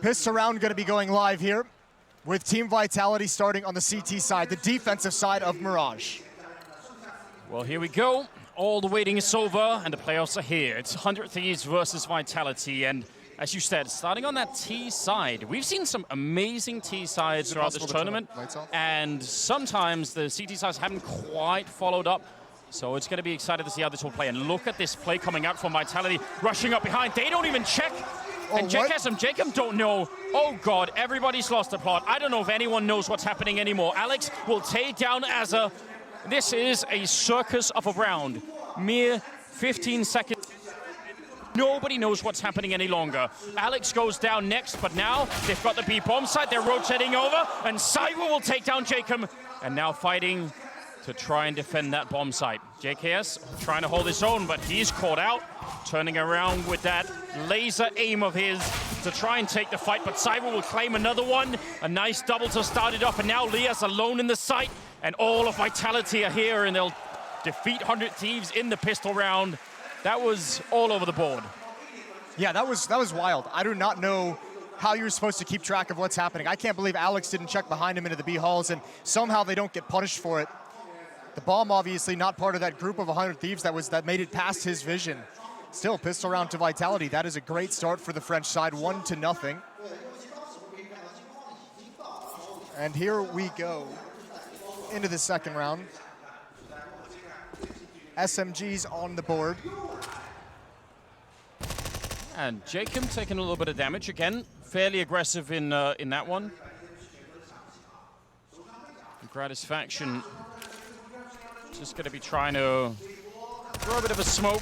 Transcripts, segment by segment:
Pistol round going to be going live here with Team Vitality starting on the CT side, the defensive side of Mirage. Well, here we go. All the waiting is over, and the playoffs are here. It's 100 Thieves versus Vitality, and as you said, starting on that T side, we've seen some amazing T sides throughout this tournament, and sometimes the CT sides haven't quite followed up. So it's going to be exciting to see how this will play. And look at this play coming out from Vitality, rushing up behind. They don't even check. And Jacob don't know. Oh God, everybody's lost the plot. I don't know if anyone knows what's happening anymore. Alex will take down Azza. This is a circus of a round. Mere 15 seconds. Nobody knows what's happening any longer. Alex goes down next, but now they've got the B-bomb side. They're rotating over, and Cyber will take down Jacob. And now fighting to try and defend that bomb site. JKS trying to hold his own, but he's caught out. Turning around with that laser aim of his to try and take the fight, but Cyber will claim another one. A nice double to start it off, and now Lias alone in the site, and all of Vitality are here, and they'll defeat 100 Thieves in the pistol round. That was all over the board. Yeah, that was wild. I do not know how you're supposed to keep track of what's happening. I can't believe Alex didn't check behind him into the B halls, and somehow they don't get punished for it. The bomb obviously not part of that group of 100 Thieves that made it past his vision. Still, pistol round to Vitality. That is a great start for the French side, 1-0. And here we go into the second round. SMG's on the board. And Jacob taking a little bit of damage again. Fairly aggressive in that one. Gratisfaction just going to be trying to throw a bit of a smoke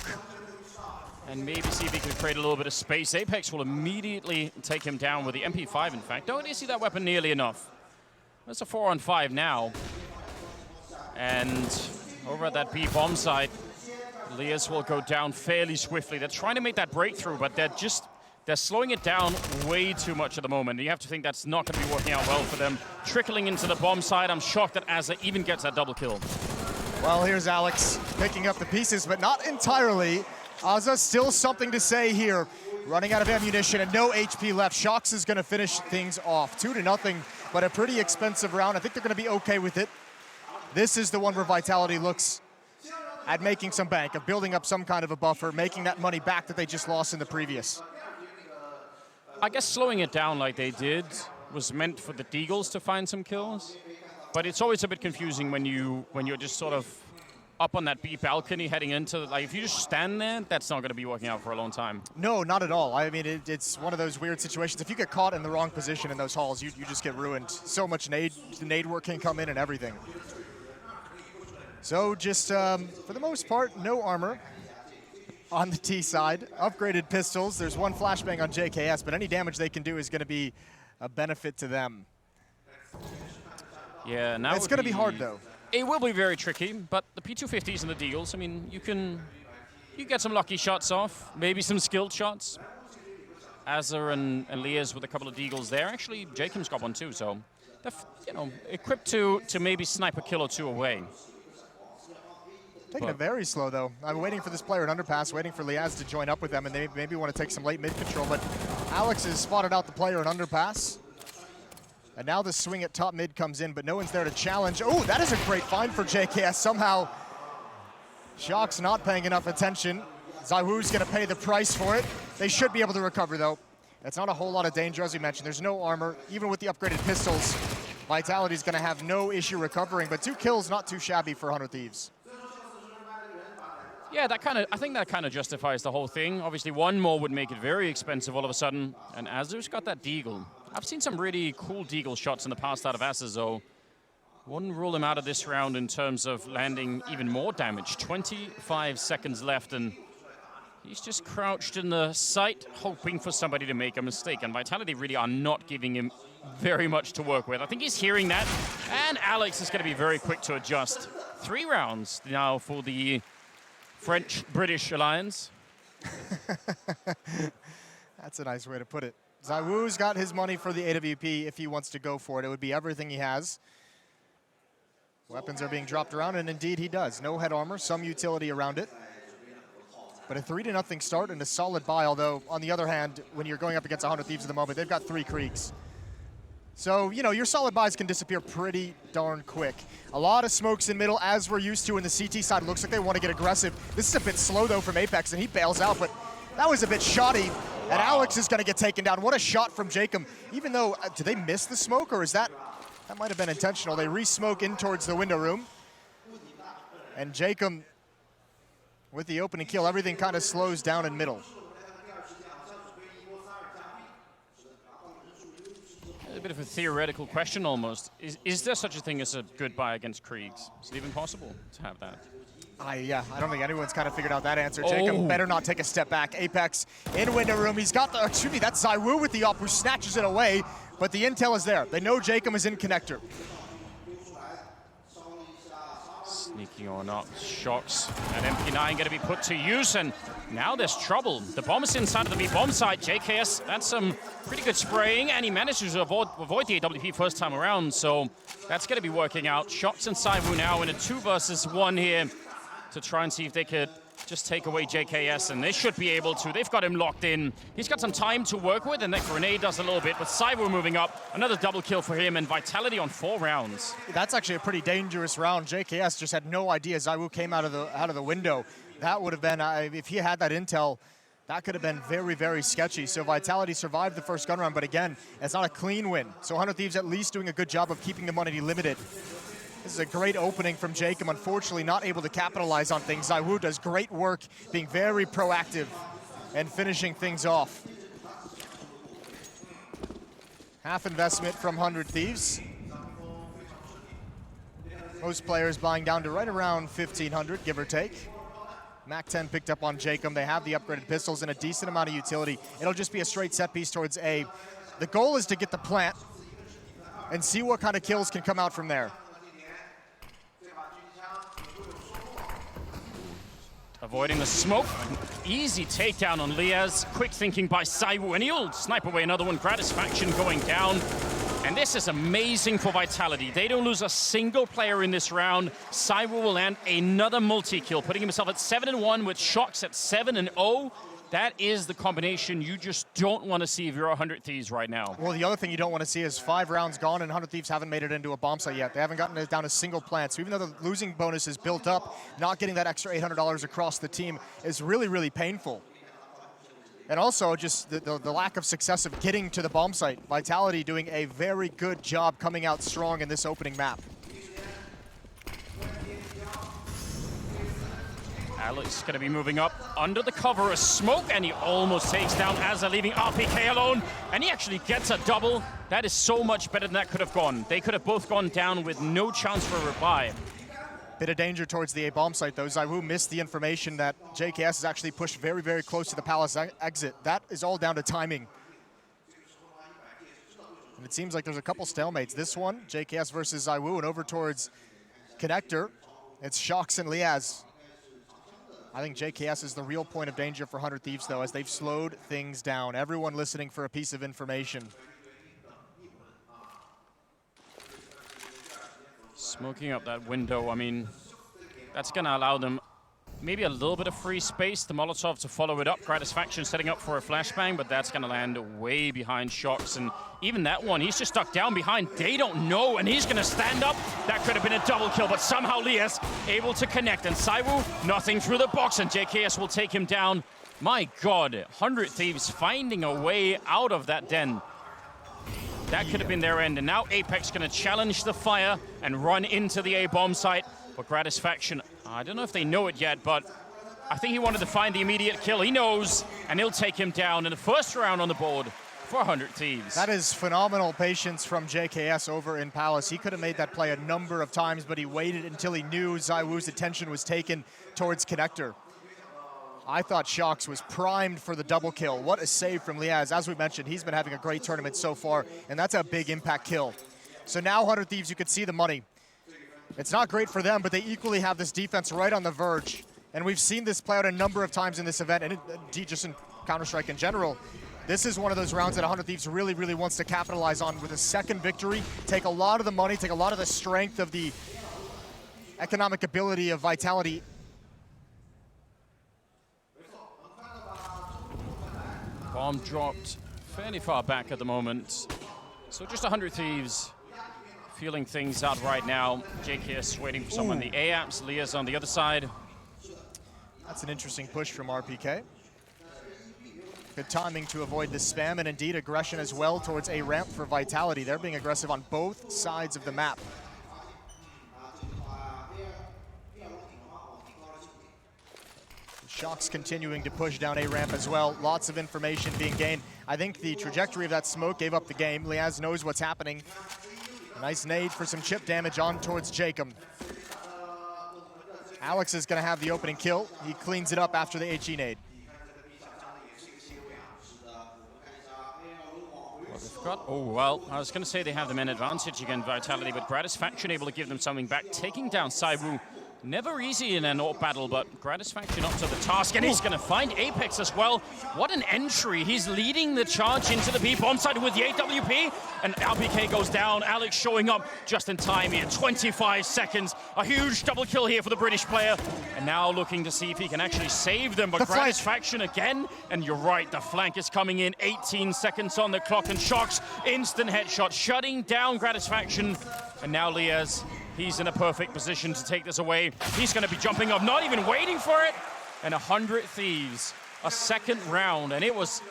and maybe see if he can create a little bit of space. Apex will immediately take him down with the MP5, in fact. Don't you see that weapon nearly enough? That's a 4-on-5 now. And over at that B-bomb site, Lias will go down fairly swiftly. They're trying to make that breakthrough, but they're slowing it down way too much at the moment. You have to think that's not going to be working out well for them. Trickling into the bomb side. I'm shocked that Azza even gets that double kill. Well, here's Alex picking up the pieces, but not entirely. Azza still something to say here. Running out of ammunition and no HP left. Shox is going to finish things off. 2-0, but a pretty expensive round. I think they're going to be okay with it. This is the one where Vitality looks at making some bank, of building up some kind of a buffer, making that money back that they just lost in the previous. I guess slowing it down like they did was meant for the Deagles to find some kills, but it's always a bit confusing when you're just sort of up on that B balcony heading into, like, if you just stand there, that's not going to be working out for a long time. No, not at all. I mean, it's one of those weird situations. If you get caught in the wrong position in those halls, you just get ruined. So much nade work can come in and everything. So just, for the most part, no armor on the T side. Upgraded pistols. There's one flashbang on JKS, but any damage they can do is going to be a benefit to them. Yeah, now it's going to be hard, though. It will be very tricky, but the P250s and the Deagles, I mean, you get some lucky shots off, maybe some skilled shots. Azza and Lias with a couple of Deagles there. Actually, Jacob's got one too, so they're, equipped to maybe snipe a kill or two away. Taking it very slow, though. I'm waiting for this player at underpass, waiting for Liaz to join up with them, and they maybe want to take some late mid control, but Alex has spotted out the player at underpass. And now the swing at top mid comes in, but no one's there to challenge. Oh, that is a great find for JKS. Somehow, Shock's not paying enough attention. ZywOo's going to pay the price for it. They should be able to recover, though. It's not a whole lot of danger, as we mentioned. There's no armor. Even with the upgraded pistols, Vitality's going to have no issue recovering, but 2 kills, not too shabby for 100 Thieves. Yeah, I think that kind of justifies the whole thing. Obviously, one more would make it very expensive all of a sudden, and Azza's got that Deagle. I've seen some really cool Deagle shots in the past out of Azza, so wouldn't rule him out of this round in terms of landing even more damage. 25 seconds left, and he's just crouched in the site, hoping for somebody to make a mistake, and Vitality really are not giving him very much to work with. I think he's hearing that, and Alex is going to be very quick to adjust. 3 rounds now for the French-British alliance. That's a nice way to put it. ZywOo's got his money for the AWP if he wants to go for it. It would be everything he has. Weapons are being dropped around, and indeed he does. No head armor, some utility around it. But a 3-0 start and a solid buy, although on the other hand, when you're going up against 100 Thieves at the moment, they've got 3 Kriegs. So, you know, your solid buys can disappear pretty darn quick. A lot of smokes in middle, as we're used to in the CT side. It looks like they want to get aggressive. This is a bit slow, though, from Apex, and he bails out, but that was a bit shoddy. Wow. And Alex is going to get taken down. What a shot from Jacob. Even though, did they miss the smoke, or is that might have been intentional. They re-smoke in towards the window room. And Jacob, with the opening kill, everything kind of slows down in middle. A bit of a theoretical question almost. Is there such a thing as a good buy against Kriegs? Is it even possible to have that? Yeah, I don't think anyone's kind of figured out that answer. Jacob better not take a step back. Apex in window room. He's got the, excuse me, that's ZywOo with the up who snatches it away, but the intel is there. They know Jacob is in connector. Sneaking on up, Shocks and MP9 going to be put to use, and now there's trouble. The bomb is inside of the B bomb site. JKS, that's some pretty good spraying, and he manages to avoid the AWP first time around, so that's going to be working out. Shocks and ZywOo now in a 2 versus 1 here to try and see if they could just take away JKS, and they should be able to. They've got him locked in. He's got some time to work with, and that grenade does a little bit, but ZywOo moving up. Another double kill for him, and Vitality on 4 rounds. That's actually a pretty dangerous round. JKS just had no idea ZywOo came out of the window. That would have been, if he had that intel, that could have been very, very sketchy. So Vitality survived the first gun round, but again, it's not a clean win. So 100 Thieves at least doing a good job of keeping the money limited. This is a great opening from Jacob, unfortunately not able to capitalize on things. ZywOo does great work being very proactive and finishing things off. Half investment from 100 Thieves. Most players buying down to right around 1,500, give or take. MAC-10 picked up on Jacob. They have the upgraded pistols and a decent amount of utility. It'll just be a straight set piece towards A. The goal is to get the plant and see what kind of kills can come out from there. Avoiding the smoke. An easy takedown on Liaz. Quick thinking by ZywOo, and he'll snipe away another one. Gratisfaction going down. And this is amazing for Vitality. They don't lose a single player in this round. ZywOo will land another multi-kill, putting himself at 7-1 with Shocks at 7-0. That is the combination you just don't want to see if you're 100 Thieves right now. Well, the other thing you don't want to see is 5 rounds gone and 100 Thieves haven't made it into a bomb site yet. They haven't gotten it down a single plant. So even though the losing bonus is built up, not getting that extra $800 across the team is really, really painful. And also just the lack of success of getting to the bomb site. Vitality doing a very good job coming out strong in this opening map. Alex going to be moving up under the cover of smoke, and he almost takes down Azza, leaving RPK alone, and he actually gets a double. That is so much better than that could have gone. They could have both gone down with no chance for a reply. Bit of danger towards the A bomb site, though. ZywOo missed the information that JKS is actually pushed very, very close to the Palace exit. That is all down to timing. And it seems like there's a couple stalemates. This one, JKS versus ZywOo, and over towards Connector, it's Shocks and Liaz. I think JKS is the real point of danger for 100 Thieves, though, as they've slowed things down. Everyone listening for a piece of information. Smoking up that window, I mean, that's going to allow them maybe a little bit of free space. The Molotov to follow it up. Gratisfaction setting up for a flashbang, but that's going to land way behind Shocks. And even that one, he's just stuck down behind. They don't know, and he's going to stand up. That could have been a double kill, but somehow Liaz able to connect. And ZywOo, nothing through the box, and JKS will take him down. My God, 100 Thieves finding a way out of that den. That could have been their end, and now Apex going to challenge the fire and run into the A bomb site. But Gratisfaction, I don't know if they know it yet, but I think he wanted to find the immediate kill. He knows, and he'll take him down in the first round on the board for 100 Thieves. That is phenomenal patience from JKS over in Palace. He could have made that play a number of times, but he waited until he knew ZywOo's attention was taken towards Connector. I thought Shocks was primed for the double kill. What a save from Liaz. As we mentioned, he's been having a great tournament so far, and that's a big impact kill. So now 100 Thieves, you can see the money. It's not great for them, but they equally have this defense right on the verge. And we've seen this play out a number of times in this event, and just in Counter-Strike in general. This is one of those rounds that 100 Thieves really, really wants to capitalize on with a second victory, take a lot of the money, take a lot of the strength of the economic ability of Vitality. Bomb dropped fairly far back at the moment. So just 100 Thieves feeling things out right now. JKS waiting for someone. The AAPS, Leah's on the other side. That's an interesting push from RPK. Good timing to avoid the spam, and indeed aggression as well towards a ramp for Vitality. They're being aggressive on both sides of the map. Shox continuing to push down a ramp as well. Lots of information being gained. I think the trajectory of that smoke gave up the game. Liaz knows what's happening. A nice nade for some chip damage on towards Jacob. Alex is going to have the opening kill. He cleans it up after the HE nade. Well, I was going to say they have the men advantage against Vitality, but Gratisfaction able to give them something back, taking down Saiwu. Never easy in an AWP battle, but Gratisfaction up to the task, and he's going to find Apex as well. What an entry. He's leading the charge into the B bomb side with the AWP, and RPK goes down. Alex showing up just in time here. 25 seconds. A huge double kill here for the British player, and now looking to see if he can actually save them, but Gratisfaction again, and you're right, the flank is coming in. 18 seconds on the clock, and Shox, instant headshot, shutting down Gratisfaction, and now Liaz. He's in a perfect position to take this away. He's going to be jumping up, not even waiting for it. And 100 Thieves, a second round, and it was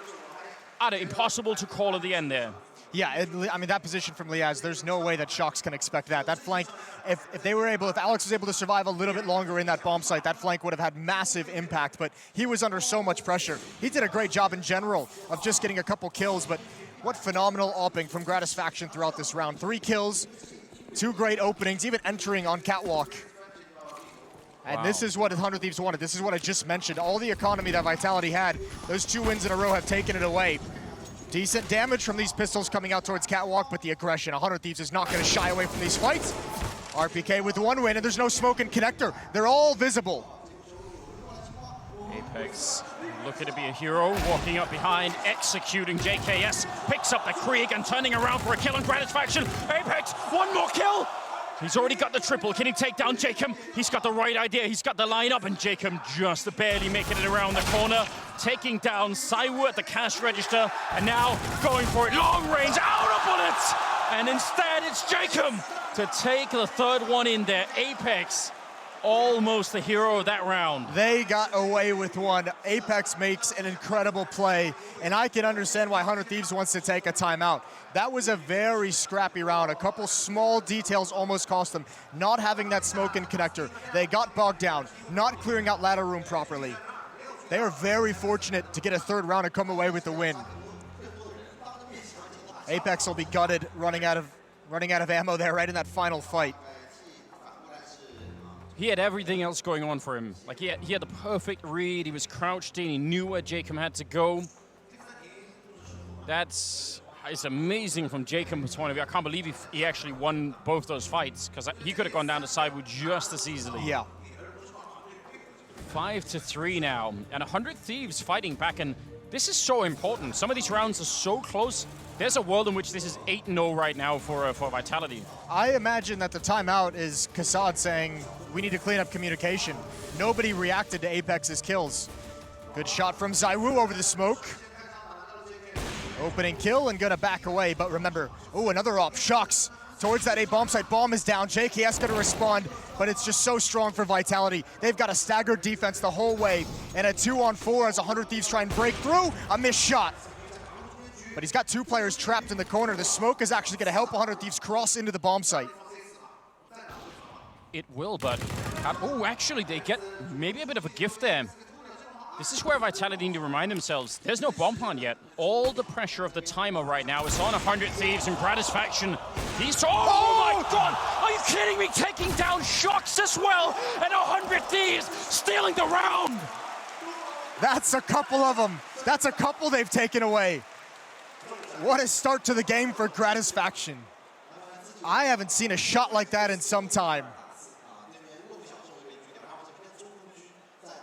impossible to call at the end there. Yeah, I mean, that position from Liaz, there's no way that Shox can expect that. That flank, if Alex was able to survive a little bit longer in that bomb site, that flank would have had massive impact, but he was under so much pressure. He did a great job in general of just getting a couple kills, but what phenomenal opping from Gratisfaction throughout this round. 3 kills. 2 great openings, even entering on Catwalk. And wow. This is what 100 Thieves wanted. This is what I just mentioned. All the economy that Vitality had, those 2 wins in a row have taken it away. Decent damage from these pistols coming out towards Catwalk, but the aggression. 100 Thieves is not going to shy away from these fights. RPK with 1 win, and there's no smoke and connector. They're all visible. Apex looking to be a hero, walking up behind, executing. JKS picks up the Krieg and turning around for a kill on Gratisfaction. Apex, 1 more kill. He's already got the triple. Can he take down Jacob? He's got the right idea. He's got the lineup, and Jacob just barely making it around the corner, taking down Saiwu at the cash register, and now going for it. Long range, out of bullets, and instead it's Jacob to take the 3rd one in there. Apex, almost the hero of that round. They got away with 1. Apex makes an incredible play, and I can understand why 100 Thieves wants to take a timeout. That was a very scrappy round. A couple small details almost cost them. Not having that smoke and connector. They got bogged down, not clearing out ladder room properly. They are very fortunate to get a 3rd round and come away with the win. Apex will be gutted, running out of ammo there right in that final fight. He had everything else going on for him. Like he had the perfect read. He was crouched in. He knew where Jacob had to go. It's amazing from Jacob's point of view. I can't believe he actually won both those fights, because he could have gone down to Saiwu just as easily. Yeah. 5-3 now, and 100 Thieves fighting back, and this is so important. Some of these rounds are so close. There's a world in which this is 8-0 right now for Vitality. I imagine that the timeout is Kassad saying, we need to clean up communication. Nobody reacted to Apex's kills. Good shot from Saiwu over the smoke. Opening kill and gonna back away, but remember, another op, Shox towards that A bomb site. Bomb is down, JKS gonna respond, but it's just so strong for Vitality. They've got a staggered defense the whole way, and a 2-on-4 as 100 Thieves try and break through. A missed shot. But he's got 2 players trapped in the corner. The smoke is actually gonna help 100 Thieves cross into the bomb site. It will, but actually they get maybe a bit of a gift there. This is where Vitality need to remind themselves, there's no bomb plant yet. All the pressure of the timer right now is on 100 Thieves and Gratisfaction. Oh my God! Are you kidding me? Taking down Shox as well, and 100 Thieves stealing the round. That's a couple of them. That's a couple they've taken away. What a start to the game for Gratisfaction. I haven't seen a shot like that in some time.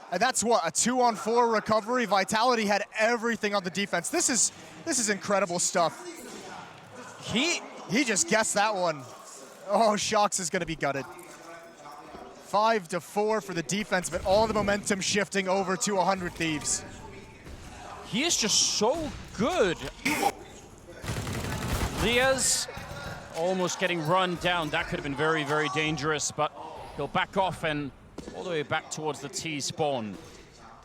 And that's what, a 2-on-4 recovery. Vitality had everything on the defense. This is incredible stuff. He just guessed that one. Oh, Shox is gonna be gutted. 5-4 for the defense, but all the momentum shifting over to 100 Thieves. He is just so good. Liaz almost getting run down. That could have been very, very dangerous, but he'll back off and all the way back towards the T spawn.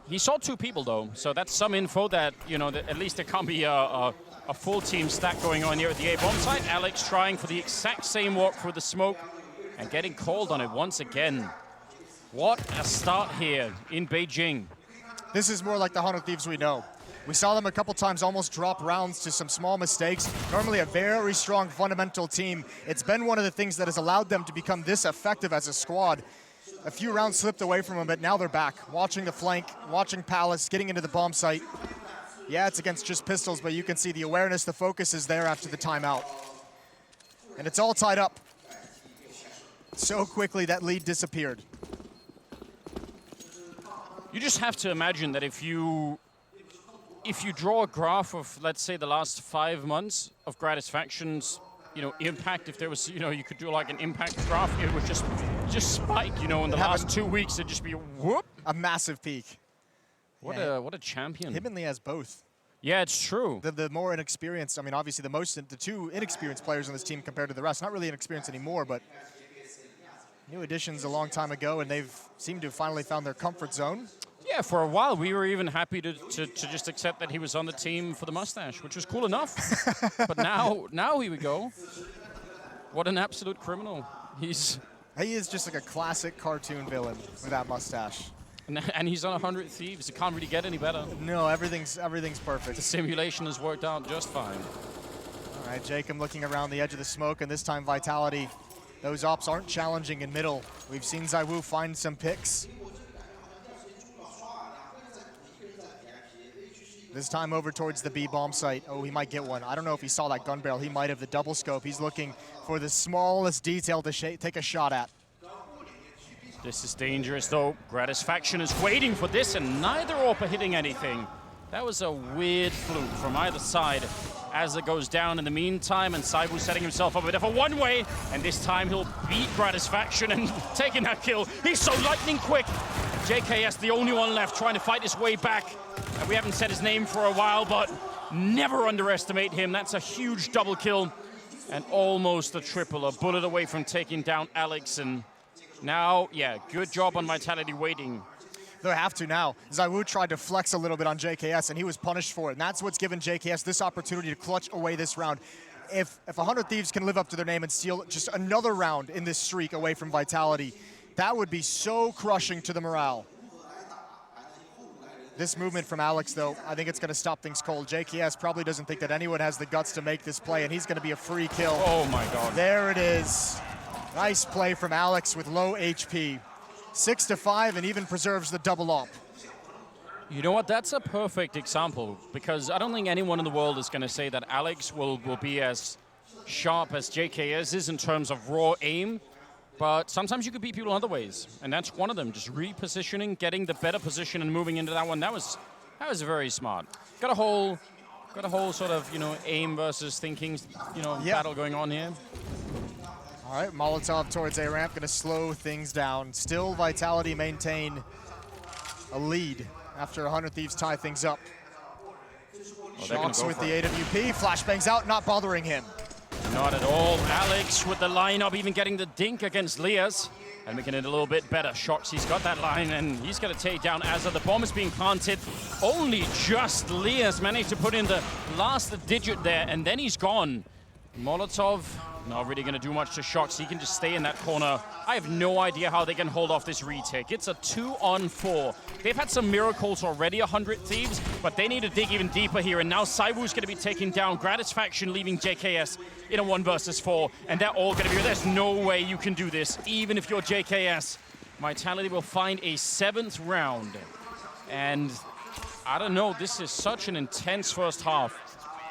He saw 2 people though, so that's some info that, you know, that at least there can't be a full team stack going on here at the A bomb site. Alex trying for the exact same walk through the smoke and getting called on it once again. What a start here in Beijing. This is more like the 100 Thieves we know. We saw them a couple times almost drop rounds to some small mistakes. Normally a very strong fundamental team. It's been one of the things that has allowed them to become this effective as a squad. A few rounds slipped away from them, but now they're back. Watching the flank, watching Palace, getting into the bomb site. Yeah, it's against just pistols, but you can see the awareness, the focus is there after the timeout. And it's all tied up. So quickly that lead disappeared. You just have to imagine that if you draw a graph of, let's say, the last 5 months of Gratisfaction's, you know, impact, if there was, you know, you could do like an impact graph, it would just spike, you know, in the last 2 weeks, it'd just be a whoop. A massive peak. What a champion. Him and Lee has both. Yeah, it's true. The more inexperienced, I mean, obviously the 2 inexperienced players on this team compared to the rest. Not really inexperienced anymore, but new additions a long time ago, and they've seemed to have finally found their comfort zone. Yeah, for a while we were even happy to just accept that he was on the team for the mustache, which was cool enough. But now here we go. What an absolute criminal. He is just like a classic cartoon villain with that mustache. And he's on 100 Thieves. It can't really get any better. No, everything's perfect. The simulation has worked out just fine. All right, Jacob looking around the edge of the smoke, and this time Vitality. Those ops aren't challenging in middle. We've seen Zaiwu find some picks. This time over towards the B bomb site. Oh, he might get one. I don't know if he saw that gun barrel. He might have the double scope. He's looking for the smallest detail to take a shot at. This is dangerous though. Gratisfaction is waiting for this and neither AWP are hitting anything. That was a weird fluke from either side as it goes down in the meantime, and Saibu setting himself up a bit of a one-way, and this time he'll beat Gratisfaction and taking that kill. He's so lightning quick. JKS the only one left trying to fight his way back. And we haven't said his name for a while, but never underestimate him. That's a huge double kill and almost a triple, a bullet away from taking down Alex. And now, yeah, good job on Vitality waiting. They'll have to now. Zaiwu tried to flex a little bit on JKS, and he was punished for it. And that's what's given JKS this opportunity to clutch away this round. If 100 Thieves can live up to their name and steal just another round in this streak away from Vitality, that would be so crushing to the morale. This movement from Alex, though, I think it's going to stop things cold. JKS probably doesn't think that anyone has the guts to make this play, and he's going to be a free kill. Oh, my God. There it is. Nice play from Alex with low HP. 6-5 and even preserves the double op. You know what? That's a perfect example, because I don't think anyone in the world is going to say that Alex will be as sharp as JKS is in terms of raw aim. But sometimes you could beat people other ways, and that's one of them. Just repositioning, getting the better position, and moving into that one. That was very smart. Got a whole sort of, you know, aim versus thinking, you know, battle going on here. All right, Molotov towards A ramp, going to slow things down. Still, Vitality maintain a lead after 100 Thieves tie things up. Shocks with the AWP, flashbangs out, not bothering him. Not at all. Alex with the lineup, even getting the dink against Liaz. And making it a little bit better. Shocks, he's got that line, and he's going to take down Azza. The bomb is being planted. Only just Liaz managed to put in the last digit there, and then he's gone. Molotov, not really going to do much to Shocks. He can just stay in that corner. I have no idea how they can hold off this retake. It's a 2-on-4. They've had some miracles already, 100 Thieves, but they need to dig even deeper here. And now Saibu's going to be taking down Gratisfaction, leaving JKS in a 1 versus 4. And they're all going to be, there's no way you can do this, even if you're JKS. Vitality will find a 7th round. And I don't know, this is such an intense first half.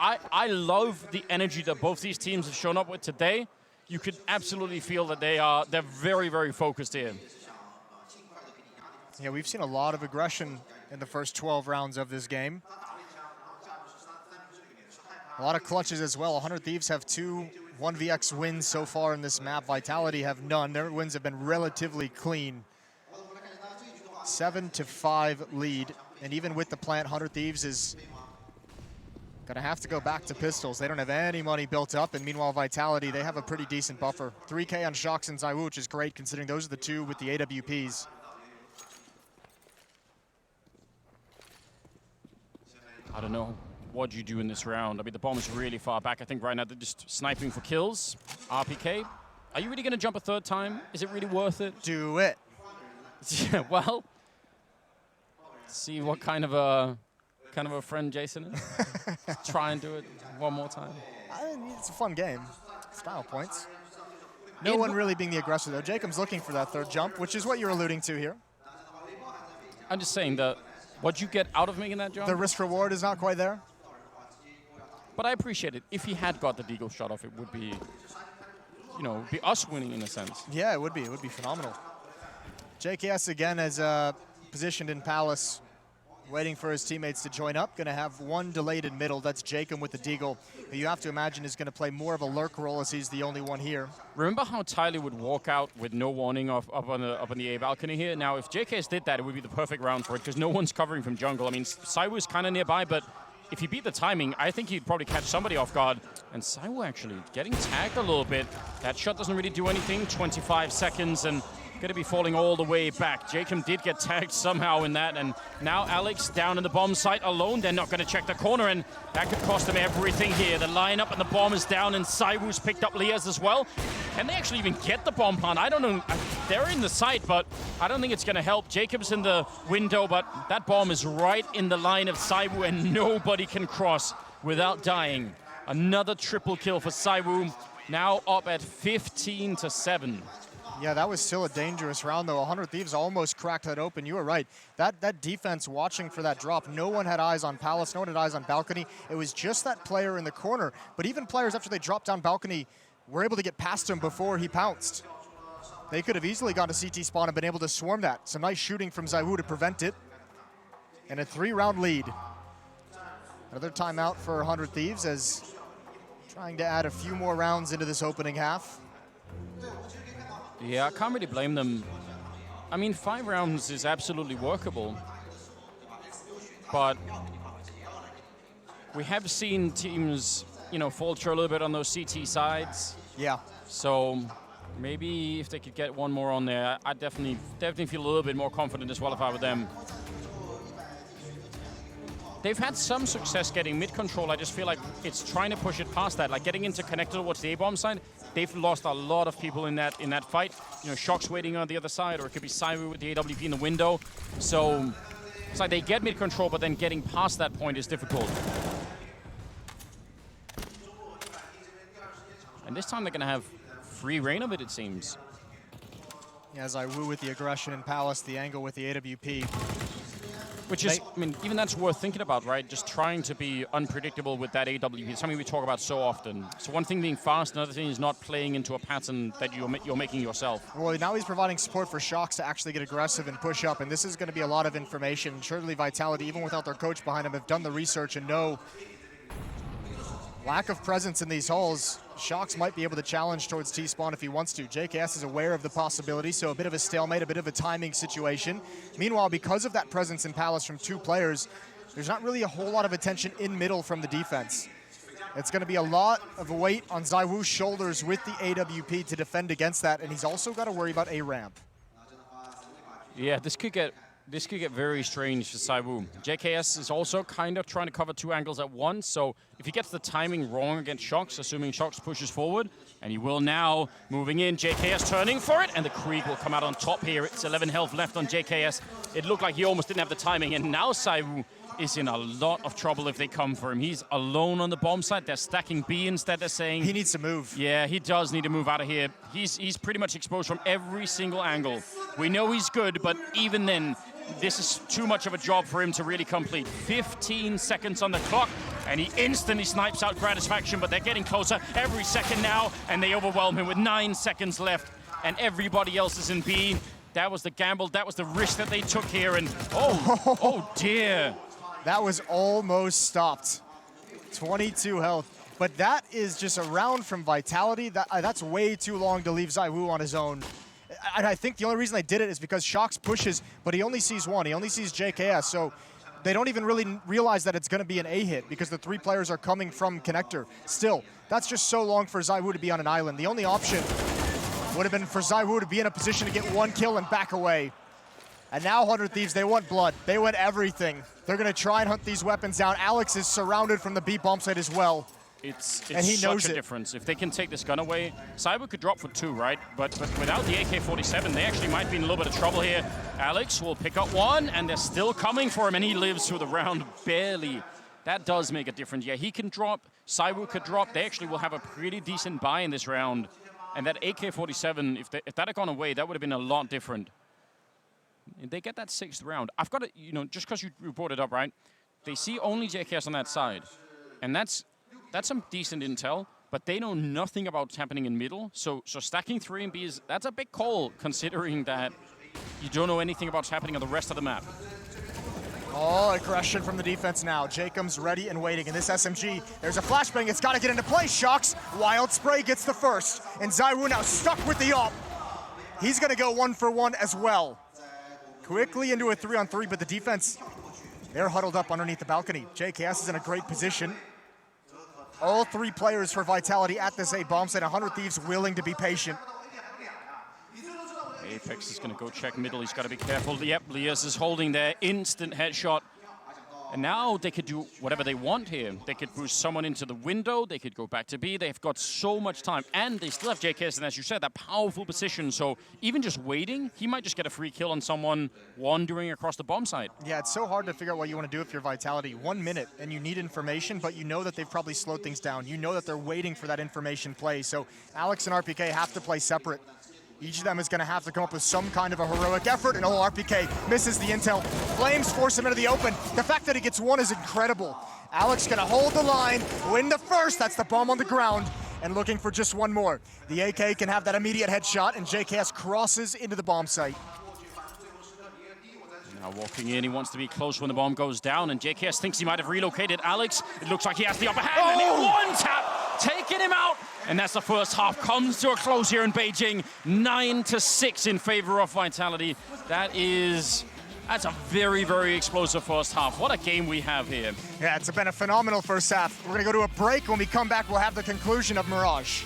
I love the energy that both these teams have shown up with today. You could absolutely feel that they're very, very focused here. Yeah, we've seen a lot of aggression in the first 12 rounds of this game. A lot of clutches as well. 100 Thieves have 2 1vx wins so far in this map. Vitality have none. Their wins have been relatively clean. 7-5 lead And even with the plant, 100 Thieves is gonna have to go back to pistols. They don't have any money built up, and meanwhile Vitality, they have a pretty decent buffer. 3K on Shox and ZywOo, which is great considering those are the two with the AWPs. I don't know what you do in this round. I mean, the bomb is really far back. I think right now they're just sniping for kills. RPK, are you really gonna jump a third time? Is it really worth it? Do it. Yeah, well, see what kind of a friend Jason is. Try and do it one more time. It's a fun game. Style points. No one really being the aggressor though. Jacob's looking for that third jump, which is what you're alluding to here. I'm just saying that what you get out of making that jump. The risk reward is not quite there. But I appreciate it. If he had got the deagle shot off, it would be, you know, be us winning in a sense. Yeah, it would be. It would be phenomenal. JKS again is positioned in Palace, waiting for his teammates to join up. Going to have one delayed in middle. That's Jacob with the deagle, who you have to imagine is going to play more of a lurk role as he's the only one here. Remember how Tyler would walk out with no warning up on the A balcony here? Now, if JKS did that, it would be the perfect round for it because no one's covering from jungle. I mean, ZywOo is kind of nearby, but if he beat the timing, I think he'd probably catch somebody off guard. And ZywOo actually getting tagged a little bit. That shot doesn't really do anything. 25 seconds and going to be falling all the way back. Jacob did get tagged somehow in that, and now Alex down in the bomb site alone. They're not going to check the corner, and that could cost them everything here. The lineup and the bomb is down, and ZywOo's picked up Liaz as well. Can they actually even get the bomb plant? I don't know. They're in the site, but I don't think it's going to help. Jacob's in the window, but that bomb is right in the line of ZywOo, and nobody can cross without dying. Another triple kill for ZywOo, now up at 15-7. Yeah, that was still a dangerous round, though. 100 Thieves almost cracked that open. You were right. That defense watching for that drop, no one had eyes on Palace, no one had eyes on balcony. It was just that player in the corner. But even players, after they dropped down balcony, were able to get past him before he pounced. They could have easily gone to CT spawn and been able to swarm that. Some nice shooting from ZywOo to prevent it. And a 3-round lead. Another timeout for 100 Thieves as trying to add a few more rounds into this opening half. Yeah, I can't really blame them. I mean, 5 rounds is absolutely workable. But we have seen teams, you know, falter a little bit on those CT sides. Yeah. So maybe if they could get one more on there, I'd definitely feel a little bit more confident as well if I were them. They've had some success getting mid control. I just feel like it's trying to push it past that, like getting into connected towards the A-bomb side. They've lost a lot of people in that fight. You know, Shox waiting on the other side, or it could be ZywOo with the AWP in the window. So it's like they get mid control, but then getting past that point is difficult. And this time they're gonna have free reign of it seems. Yeah, ZywOo with the aggression in Palace, the angle with the AWP. Which is, I mean, even that's worth thinking about, right? Just trying to be unpredictable with that AWP. It's something we talk about so often. So one thing being fast, another thing is not playing into a pattern that you're making yourself. Well, now he's providing support for Shox to actually get aggressive and push up, and this is going to be a lot of information. Surely Vitality, even without their coach behind them, have done the research and know lack of presence in these halls. Shox might be able to challenge towards T-spawn if he wants to. JKS is aware of the possibility, so a bit of a stalemate, a bit of a timing situation. Meanwhile, because of that presence in Palace from 2 players, there's not really a whole lot of attention in middle from the defense. It's going to be a lot of weight on ZywOo's shoulders with the AWP to defend against that, and he's also got to worry about a ramp. Yeah, this could get very strange for ZywOo. JKS is also kind of trying to cover 2 angles at once, so if he gets the timing wrong against Shox, assuming Shox pushes forward, and he will now, moving in, JKS turning for it, and the Krieg will come out on top here. It's 11 health left on JKS. It looked like he almost didn't have the timing, and now ZywOo is in a lot of trouble if they come for him. He's alone on the bomb site. They're stacking B instead, they're saying. He needs to move. Yeah, he does need to move out of here. He's pretty much exposed from every single angle. We know he's good, but even then, this is too much of a job for him to really complete. 15 seconds on the clock, and he instantly snipes out Gratisfaction, but they're getting closer every second now, and they overwhelm him with 9 seconds left, and everybody else is in B. That was the gamble, that was the risk that they took here, and oh dear. That was almost stopped. 22 health. But that is just a round from Vitality. That's way too long to leave ZywOo on his own. And I think the only reason they did it is because Shox pushes, but he only sees one. He only sees JKS. So they don't even really realize that it's going to be an A hit because the 3 players are coming from connector. Still, that's just so long for ZywOo to be on an island. The only option would have been for ZywOo to be in a position to get 1 kill and back away. And now 100 Thieves, they want blood. They want everything. They're going to try and hunt these weapons down. Alex is surrounded from the B bomb site as well. It's and he knows such a difference. If they can take this gun away, ZywOo could drop for 2, right? But without the AK-47, they actually might be in a little bit of trouble here. Alex will pick up 1, and they're still coming for him, and he lives through the round barely. That does make a difference. Yeah, he can drop. ZywOo could drop. They actually will have a pretty decent buy in this round. And that AK-47, if that had gone away, that would have been a lot different. If they get that 6th round, I've got to, just because you brought it up, right? They see only JKS on that side. And that's some decent intel, but they know nothing about what's happening in middle. So stacking 3 and B that's a big call, considering that you don't know anything about what's happening on the rest of the map. Oh, aggression from the defense now. Jacob's ready and waiting. In this SMG, there's a flashbang. It's got to get into play. Shocks. Wild Spray gets the first. And ZywOo now stuck with the op. He's going to go 1 for 1 as well. Quickly into a 3-on-3, but the defense, they're huddled up underneath the balcony. JKS is in a great position. All 3 players for Vitality at this A bomb site. 100 Thieves willing to be patient. Apex is going to go check middle. He's got to be careful. Yep, Lias is holding their instant headshot. And now they could do whatever they want here. They could boost someone into the window. They could go back to B. They've got so much time. And they still have JKS, and as you said, that powerful position. So even just waiting, he might just get a free kill on someone wandering across the bomb site. Yeah, it's so hard to figure out what you want to do if you're Vitality. 1 minute, and you need information, but you know that they've probably slowed things down. You know that they're waiting for that information play. So Alex and RPK have to play separate. Each of them is going to have to come up with some kind of a heroic effort, and RPK misses the intel. Flames force him into the open. The fact that he gets 1 is incredible. Alex going to hold the line, win the first. That's the bomb on the ground, and looking for just 1 more. The AK can have that immediate headshot, and JKS crosses into the bomb site. Now walking in, he wants to be close when the bomb goes down, and JKS thinks he might have relocated Alex. It looks like he has the upper hand, and he one-tap, taking him out. And that's the first half. Comes to a close here in Beijing. 9-6 in favor of Vitality. That's a very, very explosive first half. What a game we have here. Yeah, it's been a phenomenal first half. We're going to go to a break. When we come back, we'll have the conclusion of Mirage.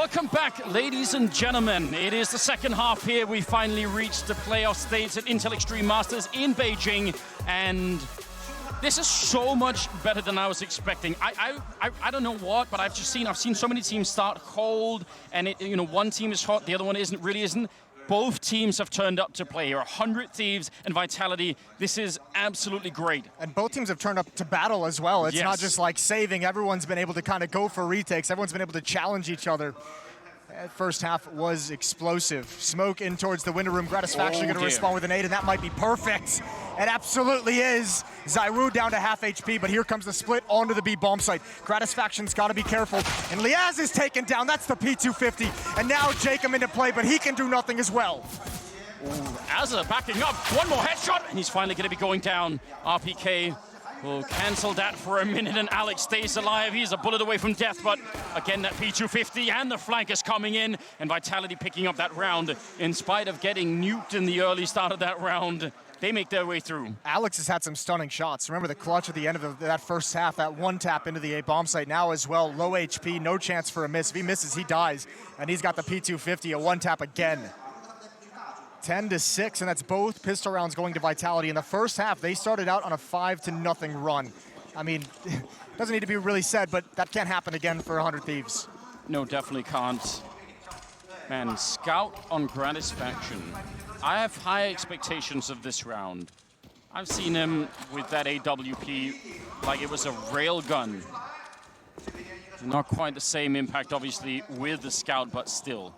Welcome back, ladies and gentlemen. It is the second half here. We finally reached the playoff stage at Intel Extreme Masters in Beijing, and this is so much better than I was expecting. I don't know what, but I've seen so many teams start cold, and one team is hot, the other one really isn't. Both teams have turned up to play here. 100 Thieves and Vitality. This is absolutely great. And both teams have turned up to battle as well. It's not just like saving. Everyone's been able to kind of go for retakes. Everyone's been able to challenge each other. That first half was explosive. Smoke in towards the window room. Gratisfaction going to respond with an 8, and that might be perfect. It absolutely is. Zyru down to half HP, but here comes the split onto the B bomb site. Gratisfaction's got to be careful. And Liaz is taken down. That's the P250. And now Jacob into play, but he can do nothing as well. Azza backing up. One more headshot, and he's finally going to be going down. RPK will cancel that for a minute, and Alex stays alive. He's a bullet away from death, but again, that P250 and the flank is coming in, and Vitality picking up that round. In spite of getting nuked in the early start of that round, they make their way through. Alex has had some stunning shots. Remember the clutch at the end of that first half, that one tap into the A bomb site now as well. Low HP, no chance for a miss. If he misses, he dies, and he's got the P250, a one tap again. 10-6, and that's both pistol rounds going to Vitality. In the first half, they started out on a 5-0 run. I mean, doesn't need to be really said, but that can't happen again for 100 Thieves. No, definitely can't. Man, Scout on Gratisfaction. I have high expectations of this round. I've seen him with that AWP like it was a railgun. Not quite the same impact, obviously, with the Scout, but still.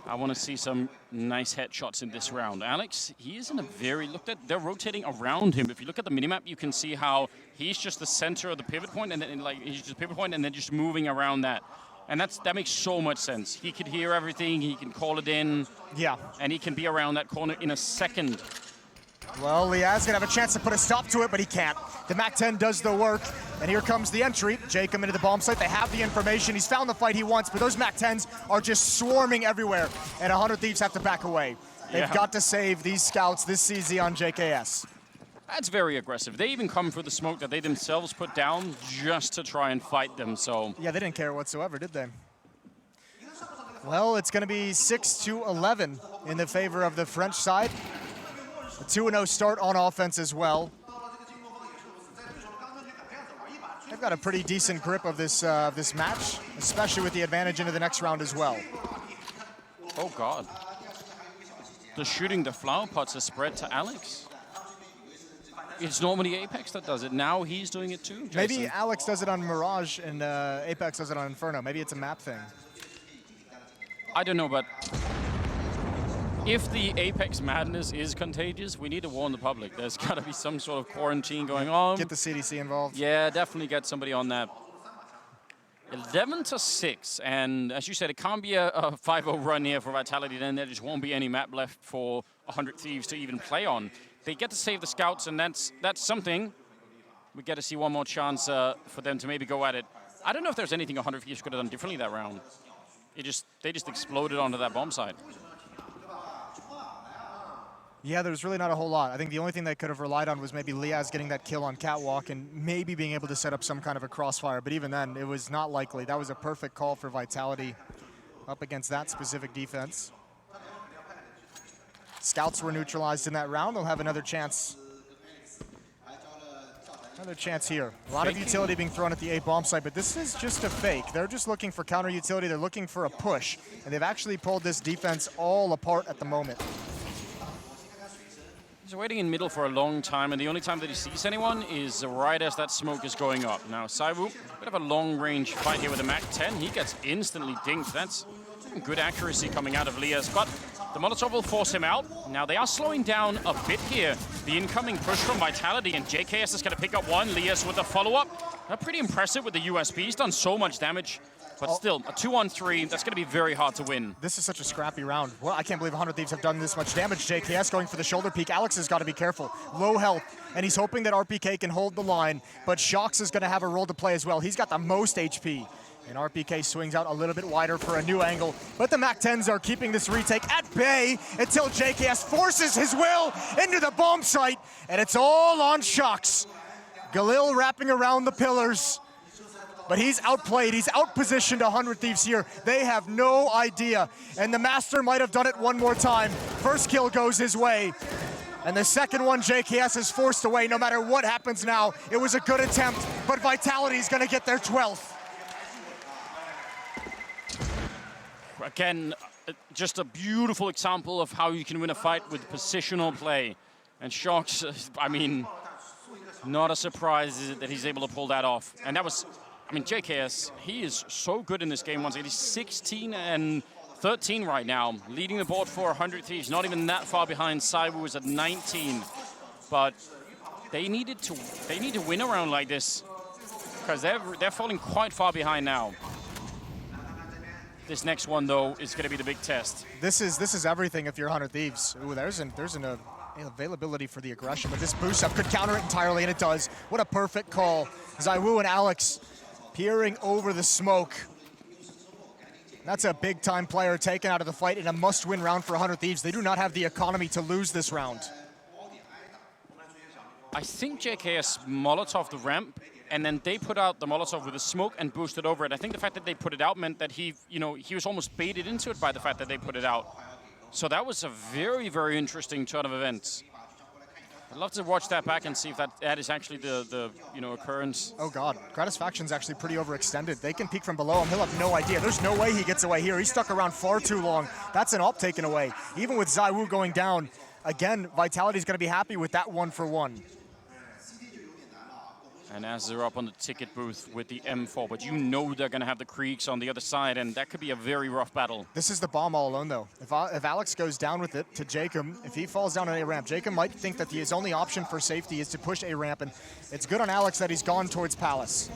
I want to see some nice headshots in this round. Alex, he is in a very, they're rotating around him. If you look at the minimap, you can see how he's just the center of the pivot point, and then he's just pivot point, and then just moving around that. And that makes so much sense. He can hear everything, he can call it in. Yeah. And he can be around that corner in a second. Well, Liaz gonna have a chance to put a stop to it, but he can't. The MAC-10 does the work, and here comes the entry. Jacob into the bomb site. They have the information. He's found the fight he wants, but those MAC-10s are just swarming everywhere, and 100 Thieves have to back away. They've got to save these scouts this CZ on JKS. That's very aggressive. They even come for the smoke that they themselves put down just to try and fight them, so. Yeah, they didn't care whatsoever, did they? Well, it's gonna be 6-11 in the favor of the French side. A 2-0 start on offense as well. They've got a pretty decent grip of this match, especially with the advantage into the next round as well. Oh God. The shooting the flower pots is spread to Alex. It's normally Apex that does it. Now he's doing it too, Jason. Maybe Alex does it on Mirage and Apex does it on Inferno. Maybe it's a map thing. I don't know, but if the Apex madness is contagious, we need to warn the public. There's got to be some sort of quarantine going on. Get the CDC involved. Yeah, definitely get somebody on that. 11-6, and as you said, it can't be a 5-0 run here for Vitality. Then there just won't be any map left for 100 Thieves to even play on. They get to save the scouts, and that's something. We get to see one more chance for them to maybe go at it. I don't know if there's anything 100 Thieves could have done differently that round. They just exploded onto that bomb site. Yeah, there's really not a whole lot. I think the only thing they could have relied on was maybe Liaz getting that kill on Catwalk and maybe being able to set up some kind of a crossfire. But even then, it was not likely. That was a perfect call for Vitality up against that specific defense. Scouts were neutralized in that round. They'll have another chance. Another chance here. A lot of utility being thrown at the A bomb site, but this is just a fake. They're just looking for counter utility. They're looking for a push, and they've actually pulled this defense all apart at the moment. He's waiting in middle for a long time, and the only time that he sees anyone is right as that smoke is going up. Now, Saiwu, bit of a long-range fight here with a MAC-10. He gets instantly dinked. That's good accuracy coming out of Liaz, but the Molotov will force him out. Now, they are slowing down a bit here. The incoming push from Vitality, and JKS is going to pick up one. Liaz with the follow-up. They're pretty impressive with the USP. He's done so much damage. But still, a 2-on-3, that's going to be very hard to win. This is such a scrappy round. Well, I can't believe 100 Thieves have done this much damage. JKS going for the shoulder peek. Alex has got to be careful. Low health, and he's hoping that RPK can hold the line, but Shox is going to have a role to play as well. He's got the most HP, and RPK swings out a little bit wider for a new angle, but the MAC-10s are keeping this retake at bay until JKS forces his will into the bomb site, and it's all on Shox. Galil wrapping around the pillars. but he's outplayed, he's outpositioned 100 Thieves here. They have no idea, and the Master might have done it one more time. First kill goes his way, and the second one JKS is forced away. No matter what happens now, it was a good attempt, but Vitality is gonna get their 12th. Again, just a beautiful example of how you can win a fight with positional play. And Shox, I mean, not a surprise that he's able to pull that off. And that was, I mean, JKS, he is so good in this game once again. He's 16 and 13 right now, leading the board for 100 Thieves. Not even that far behind. Saiwu was at 19. But they need to win a round like this because they're falling quite far behind now. This next one, though, is going to be the big test. This is everything if you're 100 Thieves. Ooh, there's an availability for the aggression, but this boost up could counter it entirely, and it does. What a perfect call. Zaiwu and Alex peering over the smoke. That's a big-time player taken out of the fight in a must-win round for 100 Thieves. They do not have the economy to lose this round. I think JKS Molotov the ramp, and then they put out the Molotov with the smoke and boosted over it. I think the fact that they put it out meant that he was almost baited into it by the fact that they put it out. So that was a very, very interesting turn of events. I'd love to watch that back and see if that is actually the occurrence. Oh God, Gratisfaction's actually pretty overextended. They can peek from below him. He'll have no idea. There's no way he gets away here. He's stuck around far too long. That's an op taken away. Even with Zaiwu going down, again, Vitality's gonna be happy with that 1-for-1. And as they're up on the ticket booth with the M4, but you know they're going to have the Creeks on the other side, and that could be a very rough battle. This is the bomb all alone, though. If Alex goes down with it to Jacob, if he falls down on A ramp, Jacob might think that his only option for safety is to push A ramp, and it's good on Alex that he's gone towards Palace.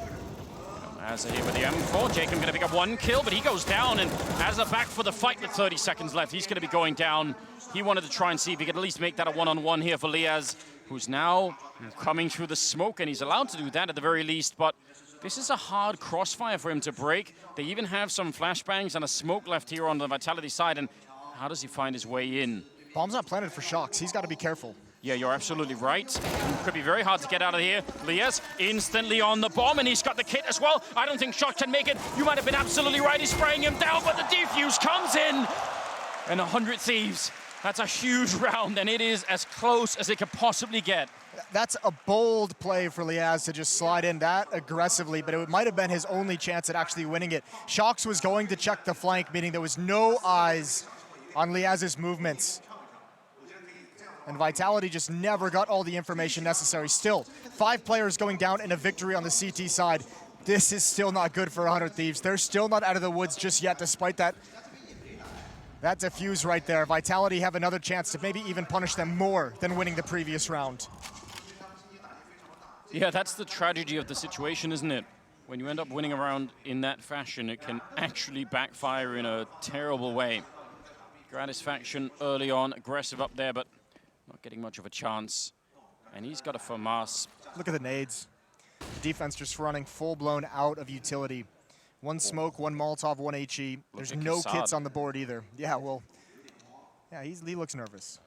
As here with the M4, Jacob going to pick up one kill, but he goes down, and as a back for the fight with 30 seconds left, he's going to be going down. He wanted to try and see if he could at least make that a one-on-one here for Liaz, who's now coming through the smoke, and he's allowed to do that at the very least, but this is a hard crossfire for him to break. They even have some flashbangs and a smoke left here on the Vitality side, and how does he find his way in? Bomb's not planted for Shox. He's got to be careful. Yeah, you're absolutely right. Could be very hard to get out of here. Liaz instantly on the bomb, and he's got the kit as well. I don't think Shox can make it. You might have been absolutely right. He's spraying him down, but the defuse comes in. And 100 Thieves. That's a huge round, and it is as close as it could possibly get. That's a bold play for Liaz to just slide in that aggressively, but it might have been his only chance at actually winning it. Shox was going to check the flank, meaning there was no eyes on Liaz's movements. And Vitality just never got all the information necessary. Still, 5 players going down in a victory on the CT side. This is still not good for 100 Thieves. They're still not out of the woods just yet, despite that defuse right there. Vitality have another chance to maybe even punish them more than winning the previous round. Yeah, that's the tragedy of the situation, isn't it? When you end up winning a round in that fashion, it can actually backfire in a terrible way. Gratisfaction early on, aggressive up there, but not getting much of a chance. And he's got a FAMAS. Look at the nades. Defense just running full-blown out of utility. One smoke, one Molotov, one HE. There's no kits on the board either. Yeah, well, yeah, he looks nervous.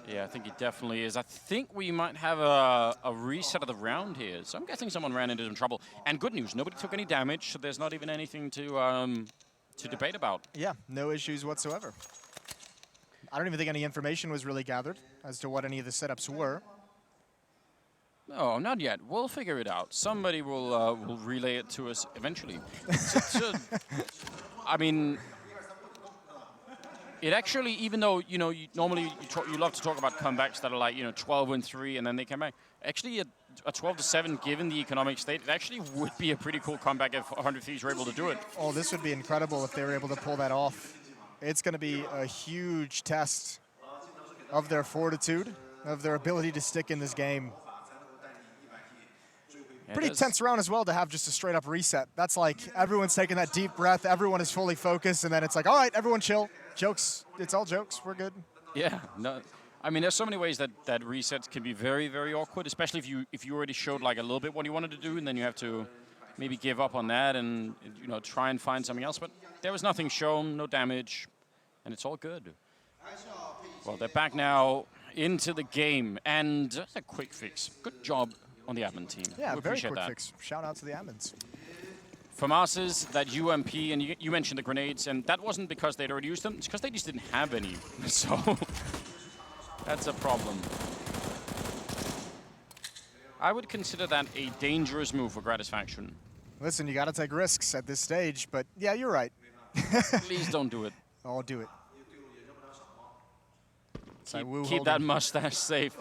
Yeah, I think he definitely is. I think we might have a reset of the round here. So I'm guessing someone ran into some trouble. And good news, nobody took any damage, so there's not even anything to debate about. Yeah, no issues whatsoever. I don't even think any information was really gathered as to what any of the setups were. No, not yet. We'll figure it out. Somebody will relay it to us eventually. I mean, it actually, even though you normally you love to talk about comebacks that are like 12-3 and then they come back. Actually, a 12-7, given the economic state, it actually would be a pretty cool comeback if 100 Thieves were able to do it. Oh, this would be incredible if they were able to pull that off. It's going to be a huge test of their fortitude, of their ability to stick in this game. Yeah, pretty tense round as well to have just a straight up reset. That's like everyone's taking that deep breath, everyone is fully focused, and then it's like, all right, everyone chill. Jokes, it's all jokes, we're good. Yeah, no, I mean, there's so many ways that resets can be very, very awkward, especially if you already showed like a little bit what you wanted to do, and then you have to maybe give up on that and try and find something else. But there was nothing shown, no damage, and it's all good. Well, they're back now into the game, and that's a quick fix. Good job on the admin team. Yeah, we very appreciate quick that. fix. Shout out to the admins. From us is that UMP, and you mentioned the grenades, and that wasn't because they'd already used them, it's because they just didn't have any. So that's a problem. I would consider that a dangerous move for Gratisfaction. Listen, you got to take risks at this stage, but yeah, you're right. Please don't do it. I'll do it. Keep that mustache safe.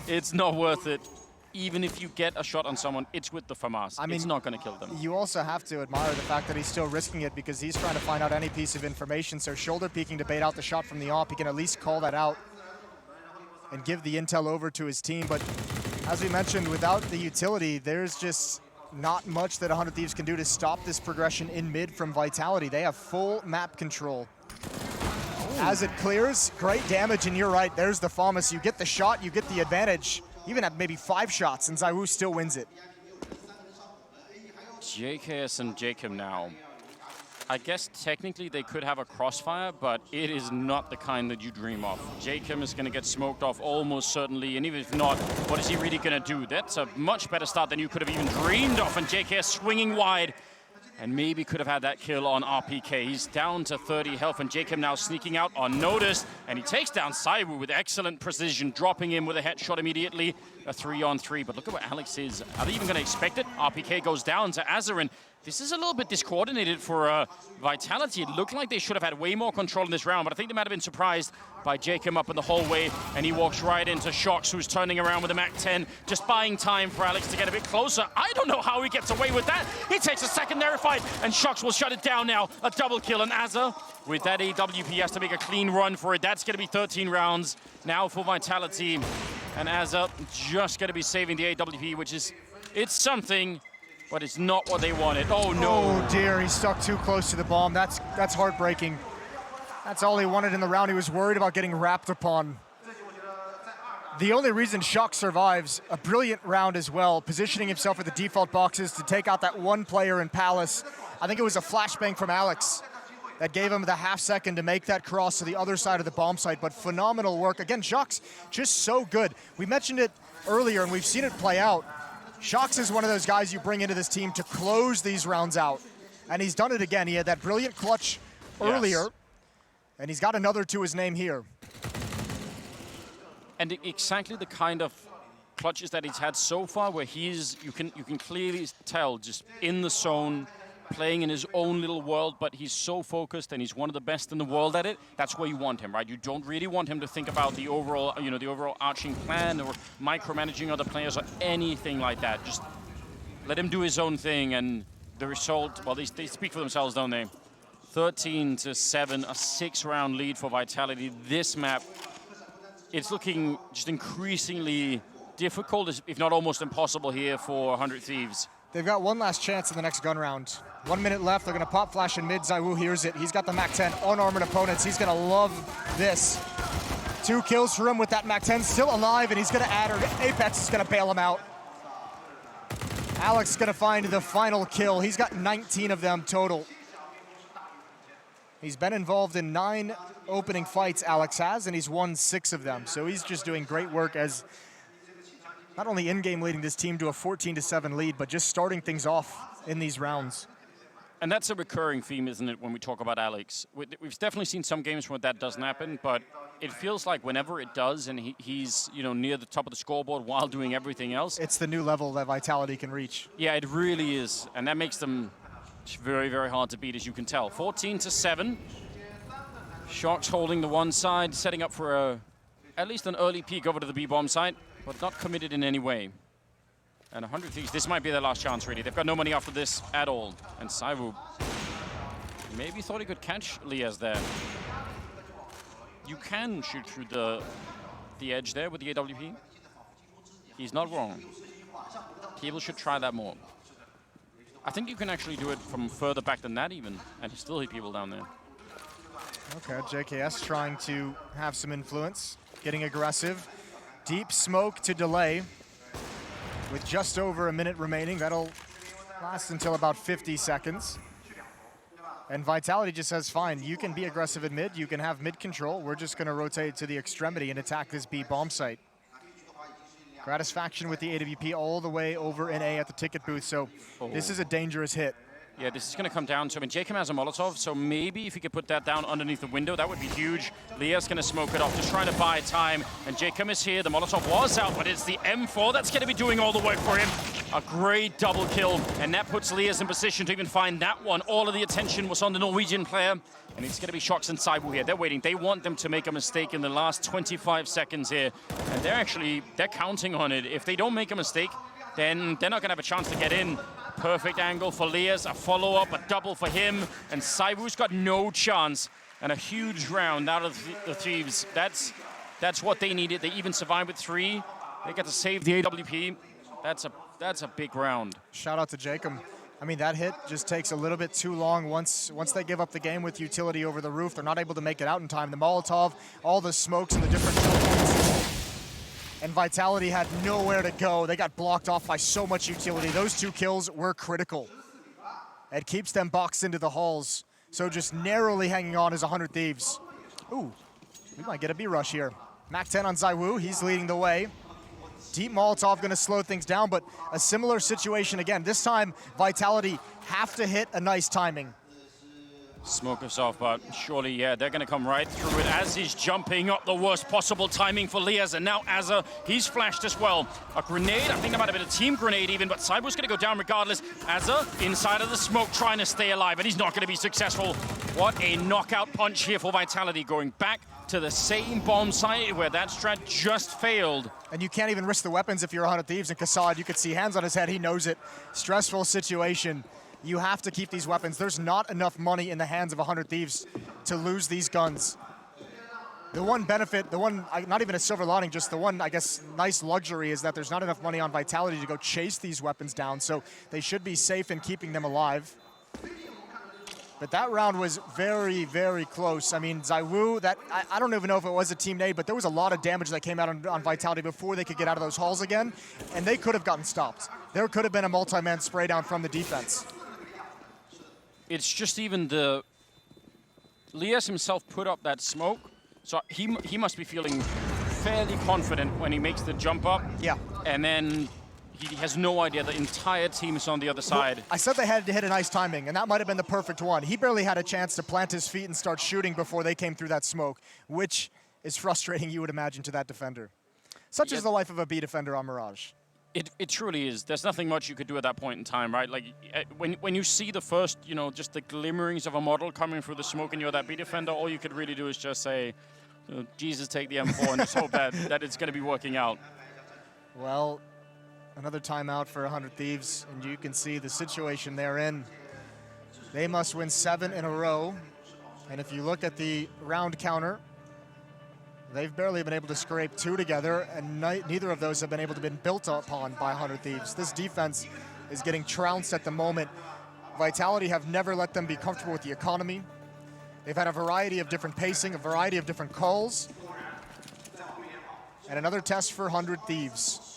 It's not worth it. Even if you get a shot on someone, it's with the FAMAS. I mean, it's not going to kill them. You also have to admire the fact that he's still risking it because he's trying to find out any piece of information. So shoulder peeking to bait out the shot from the AWP, he can at least call that out and give the intel over to his team. But as we mentioned, without the utility, there's just not much that 100 Thieves can do to stop this progression in mid from Vitality. They have full map control. As it clears, great damage, and you're right, there's the FAMAS. You get the shot, you get the advantage. Even at maybe 5 shots, and ZywOo still wins it. JKS and Jacob now. I guess technically they could have a crossfire, but it is not the kind that you dream of. Jacob is going to get smoked off almost certainly, and even if not, what is he really going to do? That's a much better start than you could have even dreamed of, and JKS swinging wide. And maybe could have had that kill on RPK. He's down to 30 health, and Jacob now sneaking out unnoticed. And he takes down ZywOo with excellent precision, dropping him with a headshot immediately. A 3-on-3, but look at what Alex is. Are they even going to expect it? RPK goes down to Azarin. This is a little bit discoordinated for Vitality. It looked like they should have had way more control in this round, but I think they might have been surprised by Jacob up in the hallway, and he walks right into Shox, who's turning around with a MAC-10, just buying time for Alex to get a bit closer. I don't know how he gets away with that. He takes a secondary fight, and Shox will shut it down now. A double kill, and Aza, with that AWP, has to make a clean run for it. That's going to be 13 rounds now for Vitality, and Aza just going to be saving the AWP, which is, it's something, but it's not what they wanted. Oh, no. Oh, dear. He stuck too close to the bomb. That's heartbreaking. That's all he wanted in the round. He was worried about getting wrapped upon. The only reason Shox survives, a brilliant round as well, positioning himself at the default boxes to take out that one player in Palace. I think it was a flashbang from Alex that gave him the half second to make that cross to the other side of the bomb site, but phenomenal work. Again, Shox just so good. We mentioned it earlier, and we've seen it play out. Shox is one of those guys you bring into this team to close these rounds out. And he's done it again. He had that brilliant clutch earlier, and he's got another to his name here. And exactly the kind of clutches that he's had so far, where he's, you can clearly tell, just in the zone, playing in his own little world, but he's so focused and he's one of the best in the world at it. That's where you want him, right? You don't really want him to think about the overall, the overall arching plan or micromanaging other players or anything like that. Just let him do his own thing, and the result, well, they speak for themselves, don't they? 13-7, a 6-round lead for Vitality. This map, it's looking just increasingly difficult, if not almost impossible here for 100 Thieves. They've got one last chance in the next gun round. 1 minute left, they're gonna pop flash in mid. ZywOo hears it. He's got the MAC-10, unarmored opponents. He's gonna love this. 2 kills for him with that MAC-10 still alive, and he's gonna add her. Apex is gonna bail him out. Alex is gonna find the final kill. He's got 19 of them total. He's been involved in 9 opening fights, Alex has, and he's won 6 of them. So he's just doing great work as not only in-game leading this team to a 14-7 lead, but just starting things off in these rounds. And that's a recurring theme, isn't it, when we talk about Alex? We've definitely seen some games where that doesn't happen, but it feels like whenever it does and he's near the top of the scoreboard while doing everything else. It's the new level that Vitality can reach. Yeah, it really is, and that makes them very, very hard to beat, as you can tell. 14-7. Shox holding the one side, setting up for at least an early peek over to the B-bomb site, but not committed in any way. And 100 Thieves, this might be their last chance, really. They've got no money after this at all. And ZywOo maybe thought he could catch Liaz there. You can shoot through the edge there with the AWP. He's not wrong. People should try that more. I think you can actually do it from further back than that even, and still hit people down there. Okay, JKS trying to have some influence, getting aggressive. Deep smoke to delay. With just over a minute remaining, that'll last until about 50 seconds. And Vitality just says, fine, you can be aggressive at mid, you can have mid control, we're just gonna rotate to the extremity and attack this B bomb site. Gratisfaction with the AWP all the way over in A at the ticket booth, so this is a dangerous hit. Yeah, this is going to come down to, I mean, Jacob has a Molotov, so maybe if he could put that down underneath the window, that would be huge. Leah's going to smoke it off, just trying to buy time. And Jacob is here. The Molotov was out, but it's the M4 that's going to be doing all the work for him. A great double kill, and that puts Leah's in position to even find that one. All of the attention was on the Norwegian player, and it's going to be Shox and Saibu here. They're waiting. They want them to make a mistake in the last 25 seconds here, and they're counting on it. If they don't make a mistake, then they're not going to have a chance to get in. Perfect angle for Leas, a follow-up, a double for him, and Saibu's got no chance. And a huge round out of the Thieves. That's what they needed. They even survived with 3. They got to save the AWP. That's a big round. Shout out to Jacob. I mean, that hit just takes a little bit too long. Once they give up the game with utility over the roof, they're not able to make it out in time. The Molotov, all the smokes and the different points, and Vitality had nowhere to go. They got blocked off by so much utility. Those 2 kills were critical. It keeps them boxed into the halls. So just narrowly hanging on is 100 Thieves. Ooh, we might get a B rush here. Mac 10 on Zaiwu, he's leading the way. Deep Molotov gonna slow things down, but a similar situation again. This time, Vitality have to hit a nice timing. Smoke us off, but surely, yeah, they're going to come right through it as he's jumping up the worst possible timing for Leas. And now Azza, he's flashed as well. A grenade, I think that might have been a team grenade even, but Saibu's going to go down regardless. Azza inside of the smoke trying to stay alive, and he's not going to be successful. What a knockout punch here for Vitality, going back to the same bomb site where that strat just failed. And you can't even risk the weapons if you're 100 Thieves. And Kassad, you could see hands on his head, he knows it. Stressful situation. You have to keep these weapons. There's not enough money in the hands of 100 Thieves to lose these guns. The one benefit, not even a silver lining, just the one, I guess, nice luxury is that there's not enough money on Vitality to go chase these weapons down, so they should be safe in keeping them alive. But that round was very, very close. I mean, Zaiwu, I don't even know if it was a team nade, but there was a lot of damage that came out on Vitality before they could get out of those halls again, and they could have gotten stopped. There could have been a multi-man spray down from the defense. It's just even Leas himself put up that smoke, so he must be feeling fairly confident when he makes the jump up. Yeah. And then he has no idea the entire team is on the other side. Well, I said they had to hit a nice timing, and that might have been the perfect one. He barely had a chance to plant his feet and start shooting before they came through that smoke, which is frustrating, you would imagine, to that defender. Such is the life of a B defender on Mirage. It truly is. There's nothing much you could do at that point in time, right? Like, when you see the first, just the glimmerings of a model coming through the smoke and you're that B defender, all you could really do is just say, Jesus, take the M4 and just hope that it's going to be working out. Well, another timeout for 100 Thieves, and you can see the situation they're in. They must win 7 in a row, and if you look at the round counter, they've barely been able to scrape 2 together, and neither of those have been able to be built upon by 100 Thieves. This defense is getting trounced at the moment. Vitality have never let them be comfortable with the economy. They've had a variety of different pacing, a variety of different calls. And another test for 100 Thieves.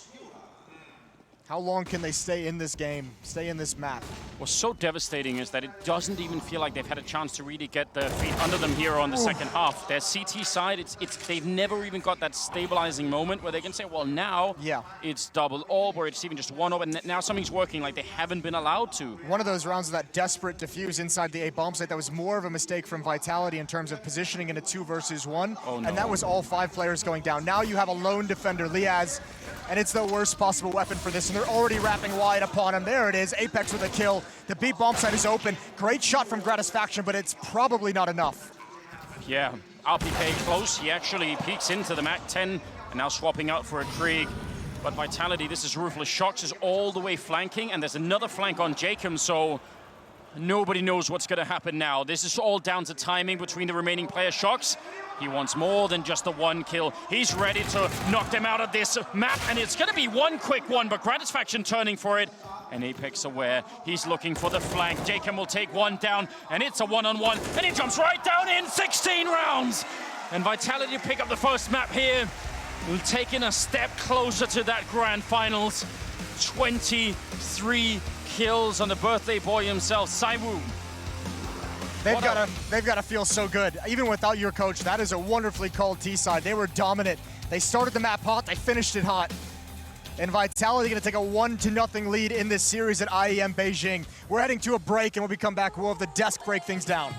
How long can they stay in this game, stay in this map? What's so devastating is that it doesn't even feel like they've had a chance to really get their feet under them here on the second half. Their CT side, they've never even got that stabilizing moment where they can say, well, now it's double orb, or it's even just one orb, and now something's working like they haven't been allowed to. One of those rounds of that desperate defuse inside the A bomb site, that was more of a mistake from Vitality in terms of positioning in a 2 versus 1. Oh, no. And that was all 5 players going down. Now you have a lone defender, Liaz, and it's the worst possible weapon for this, and they're already wrapping wide upon him. There it is, Apex with a kill. The B bomb site is open. Great shot from Gratisfaction, but it's probably not enough. Yeah, RPK close. He actually peeks into the Mac 10, and now swapping out for a Krieg. But Vitality, this is Ruthless. Shox is all the way flanking, and there's another flank on Jacob, so nobody knows what's going to happen now. This is all down to timing between the remaining players. Shox, he wants more than just the 1 kill. He's ready to knock them out of this map, and it's going to be one quick one, but Gratisfaction turning for it. And Apex aware, he's looking for the flank. Jacob will take 1 down, and it's a 1-on-1, and he jumps right down in 16 rounds. And Vitality pick up the first map here, taking a step closer to that grand finals. 23 kills on the birthday boy himself, Saiwu. They've got to feel so good. Even without your coach, that is a wonderfully called T-side. They were dominant. They started the map hot, they finished it hot. And Vitality going to take a 1-0 lead in this series at IEM Beijing. We're heading to a break, and when we come back, we'll have the desk break things down.